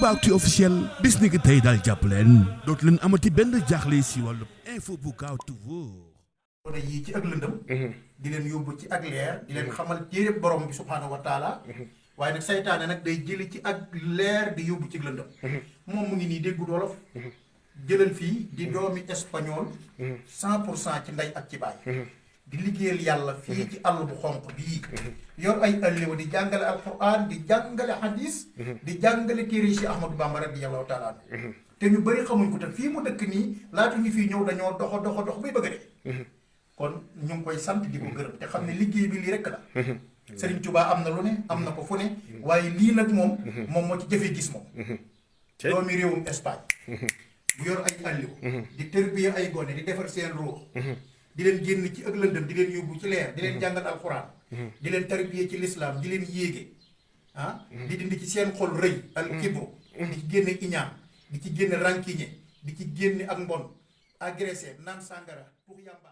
Aboubacry officiel bis ni ki tey daal jàpp leen dootu leen amati benn jaaxle si wàllu info bu gaaw te wóor. wala yii ci ak lëndëm di leen yóbbu ci ak leer di leen xamal téere borom bi subhaanahu wa taala waaye nag saytaane nag day jëli ci ak leer di yóbbu ci lëndëm moom mu ngi nii déggu wolof jëlal fii di doomi espagnol 100% ci ndey ak ci baay di liggéeyal yàlla fii ci àll bu xonq bii yor ay alliwa di jàngale alquran di jàngale hadis di jàngale téere yi si Ahmadou Bamba radiyallahu taala te ñu bëri xamuñ ko te fii mu dëkk nii laata ñu fii ñëw dañoo dox bay bëgg a dee kon ñu ngi koy sant di ko gërëm te xam ne liggéey bi lii rekk la Serigne Touba am na lu ne am na ko fu ne waaye lii nag moom moo ci jëfee gis moom doomi réewum Espagne bu yor ay alliwa di tërbiya ay gone di defar seen ruux di leen génn ci ak lëndëm di leen yóbbu ci leer di leen jàngal alxuraan di leen tarbiya ci lislaam di leen yéege di dindi ci seen xol rëy al kibru di ci génne iñaan di ci génne rancune di ci génne ak mbon agressé naan sàngara pour yàmba